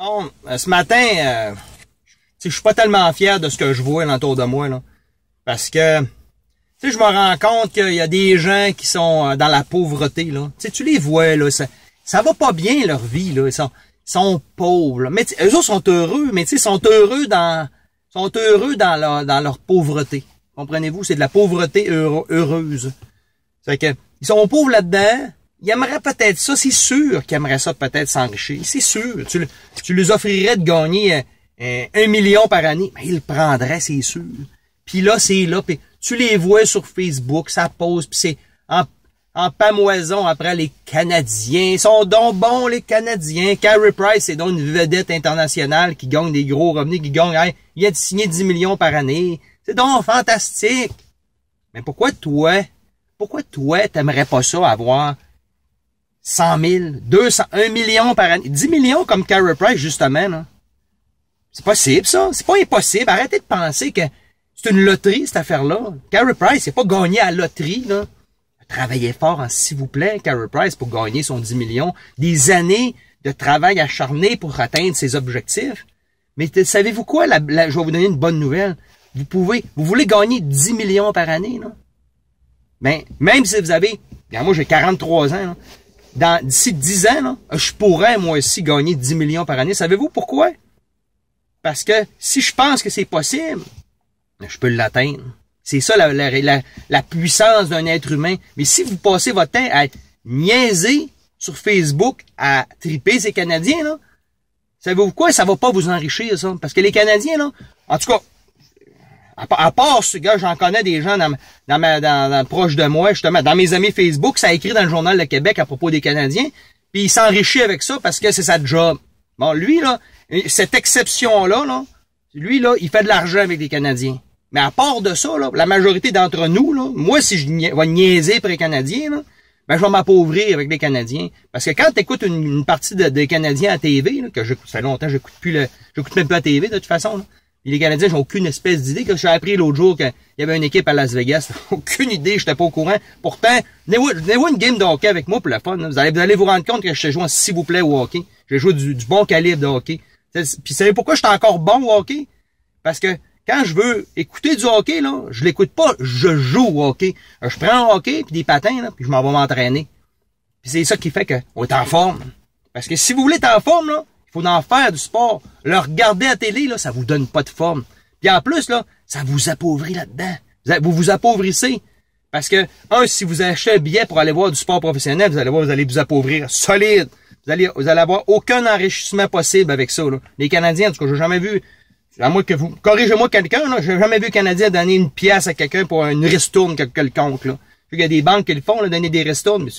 Bon, ce matin, je suis pas tellement fier de ce que je vois autour de moi, là. Parce que, je me rends compte qu'il y a des gens qui sont dans la pauvreté, là. Tu les vois, là, ça va pas bien leur vie, là. Ils sont pauvres, là. Mais eux autres sont heureux, mais ils sont heureux dans leur pauvreté. Comprenez-vous? C'est de la pauvreté heureuse. C'est que, ils sont pauvres là-dedans. Ils aimeraient peut-être ça, c'est sûr qu'ils aimeraient ça peut-être s'enrichir. C'est sûr. Tu les offrirais de gagner 1 million par année. Ben, ils le prendraient, c'est sûr. Puis là, c'est là. Puis tu les vois sur Facebook, ça pose, puis c'est en pamoison après les Canadiens. Ils sont donc bons, les Canadiens. Carey Price, c'est donc une vedette internationale qui gagne des gros revenus, qui gagne, il a signé 10 millions par année. C'est donc fantastique. Mais pourquoi toi, t'aimerais pas ça avoir 100 000, 200, 1 million par année, 10 millions comme Carey Price, justement, là. C'est possible, ça. C'est pas impossible. Arrêtez de penser que c'est une loterie, cette affaire-là. Carey Price, c'est pas gagné à la loterie, là. Travaillez fort, s'il vous plaît, Carey Price, pour gagner son 10 millions. Des années de travail acharné pour atteindre ses objectifs. Mais savez-vous quoi? Je vais vous donner une bonne nouvelle. Vous voulez gagner 10 millions par année, là? Ben, même si vous avez, moi j'ai 43 ans, là. D'ici 10 ans, là, je pourrais, moi aussi, gagner 10 millions par année. Savez-vous pourquoi? Parce que si je pense que c'est possible, je peux l'atteindre. C'est ça la puissance d'un être humain. Mais si vous passez votre temps à niaiser sur Facebook, à triper ces Canadiens, là, savez-vous quoi? Ça va pas vous enrichir, ça. Parce que les Canadiens, là, en tout cas, à part ce gars, j'en connais des gens proche de moi, justement, dans mes amis Facebook, ça a écrit dans le Journal de Québec à propos des Canadiens, puis il s'enrichit avec ça parce que c'est sa job. Bon, lui, là, cette exception-là, là, lui, là, il fait de l'argent avec les Canadiens. Mais à part de ça, là, la majorité d'entre nous, là, moi, si je vais niaiser pour les Canadiens, là, ben, je vais m'appauvrir avec les Canadiens. Parce que quand tu écoutes une partie des Canadiens à TV, là, que j'écoute, ça fait longtemps, j'écoute même pas à TV, de toute façon, là. Et les Canadiens, j'ai aucune espèce d'idée. Que j'ai appris l'autre jour qu'il y avait une équipe à Las Vegas. Aucune idée, j'étais pas au courant. Pourtant, venez-vous une game de hockey avec moi pour le fun. Là. Vous allez vous rendre compte que je sais jouer, s'il vous plaît, au hockey. J'ai joué du bon calibre de hockey. Puis vous savez pourquoi je suis encore bon au hockey? Parce que quand je veux écouter du hockey, là, je l'écoute pas, je joue au hockey. Je prends un hockey puis des patins, là, puis je m'en vais m'entraîner. Puis c'est ça qui fait qu'on est en forme. Parce que si vous voulez être en forme, là, faut en faire du sport. Le regarder à télé, là, ça vous donne pas de forme. Puis en plus, là, ça vous appauvrit là-dedans. Vous vous appauvrissez. Parce que, si vous achetez un billet pour aller voir du sport professionnel, vous allez vous appauvrir solide. Vous allez avoir aucun enrichissement possible avec ça, là. Les Canadiens, en tout cas, j'ai jamais vu, à moins que vous, corrigez-moi quelqu'un, là, j'ai jamais vu un Canadien donner une pièce à quelqu'un pour une ristourne quelconque, là. Il y a des banques qui le font, là, donner des ristournes, mais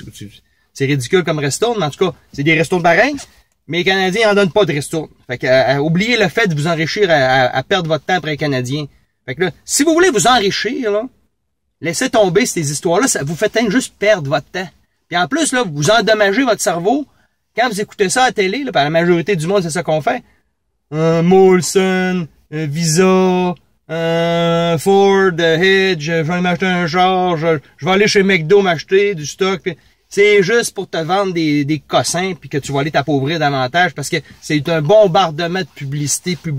c'est ridicule comme ristourne, mais en tout cas, c'est des ristournes pareils. Mais les Canadiens en donnent pas de ristourne. Fait que, oubliez le fait de vous enrichir à perdre votre temps après les Canadiens. Fait que là, si vous voulez vous enrichir, là, laissez tomber ces histoires-là, ça vous fait juste perdre votre temps. Puis en plus, là, vous endommagez votre cerveau. Quand vous écoutez ça à la télé, là, la majorité du monde, c'est ça qu'on fait. Molson, Visa, Ford, Hedge, je vais m'acheter un char, je vais aller chez McDo m'acheter du stock. Pis c'est juste pour te vendre des cossins puis que tu vas aller t'appauvrir davantage parce que c'est un bombardement de publicité. Puis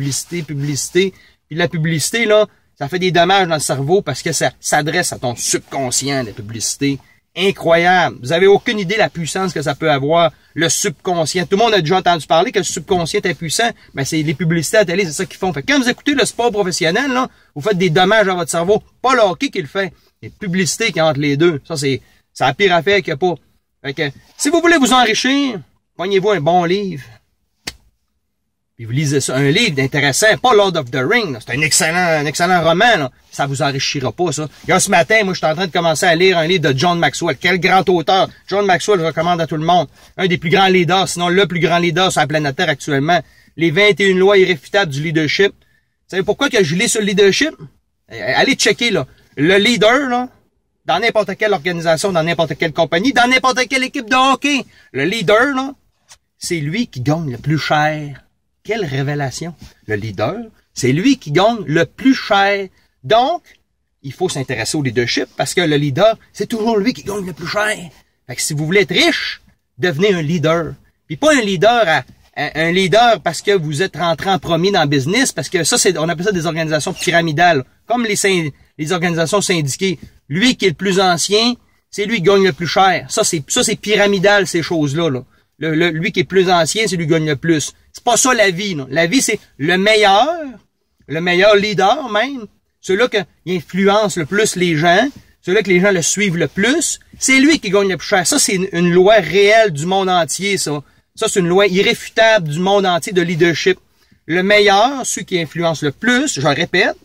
la publicité, là, ça fait des dommages dans le cerveau parce que ça s'adresse à ton subconscient, la publicité. Incroyable. Vous avez aucune idée de la puissance que ça peut avoir, le subconscient. Tout le monde a déjà entendu parler que le subconscient est puissant. Ben, c'est les publicités à la télé, c'est ça qu'ils font. Fait que quand vous écoutez le sport professionnel, là, vous faites des dommages à votre cerveau. Pas le hockey qui le fait. Les publicités qui entre les deux. Ça, c'est la pire affaire qu'il n'y a pas. Fait que, si vous voulez vous enrichir, prenez-vous un bon livre. Puis vous lisez ça, un livre d'intéressant, pas Lord of the Rings, c'est un excellent roman, là. Ça vous enrichira pas, ça. Et ce matin, moi, je suis en train de commencer à lire un livre de John Maxwell. Quel grand auteur! John Maxwell, je recommande à tout le monde. Un des plus grands leaders, sinon le plus grand leader sur la planète Terre actuellement. Les 21 lois irréfutables du leadership. Vous savez pourquoi que je lis sur le leadership? Allez checker, là. Le leader, là, dans n'importe quelle organisation, dans n'importe quelle compagnie, dans n'importe quelle équipe de hockey, le leader, là, c'est lui qui gagne le plus cher. Quelle révélation! Le leader, c'est lui qui gagne le plus cher. Donc, il faut s'intéresser au leadership parce que le leader, c'est toujours lui qui gagne le plus cher. Fait que si vous voulez être riche, devenez un leader. Puis pas un leader un leader parce que vous êtes rentré en premier dans le business, parce que ça, on appelle ça des organisations pyramidales, comme les organisations syndiquées. Lui qui est le plus ancien, c'est lui qui gagne le plus cher. Ça, c'est pyramidal, ces choses-là, là. Lui qui est plus ancien, c'est lui qui gagne le plus. C'est pas ça la vie, là. La vie, c'est le meilleur leader même, celui-là qui influence le plus les gens, celui-là que les gens le suivent le plus, c'est lui qui gagne le plus cher. Ça, c'est une loi réelle du monde entier, ça. Ça, c'est une loi irréfutable du monde entier de leadership. Le meilleur, celui qui influence le plus, je le répète,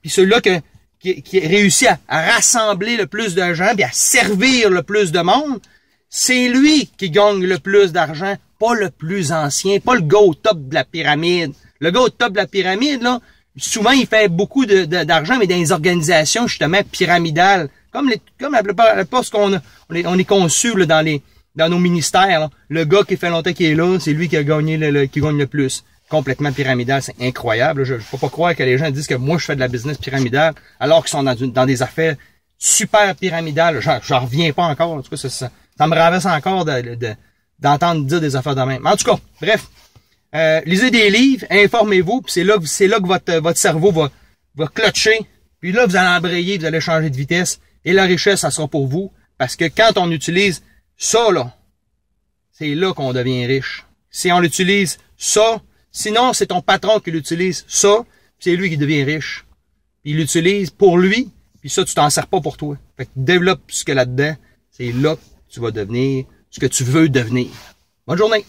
puis celui-là qui réussit à rassembler le plus de gens, puis à servir le plus de monde, c'est lui qui gagne le plus d'argent, pas le plus ancien, pas le gars au top de la pyramide. Le gars au top de la pyramide, là, souvent, il fait beaucoup d'argent, mais dans les organisations, justement, pyramidales. Comme la plupart, ce qu'on on est conçu, là, dans nos ministères, là. Le gars qui fait longtemps qu'il est là, c'est lui qui a gagné qui gagne le plus. Complètement pyramidal, c'est incroyable. Je peux pas croire que les gens disent que moi, je fais de la business pyramidale, alors qu'ils sont dans des affaires super pyramidales. J'en reviens pas encore. En tout cas, ça me rabaisse encore d'entendre dire des affaires de même. En tout cas, bref. Lisez des livres, informez-vous, puis c'est là que votre cerveau va clutcher, puis là, vous allez embrayer, vous allez changer de vitesse, et la richesse, ça sera pour vous, parce que quand on utilise ça, là, c'est là qu'on devient riche. Si on utilise ça, sinon, c'est ton patron qui l'utilise ça, c'est lui qui devient riche. Puis il l'utilise pour lui, puis ça, tu t'en sers pas pour toi. Fait que développe ce qu'il y a là-dedans, c'est là que tu vas devenir ce que tu veux devenir. Bonne journée!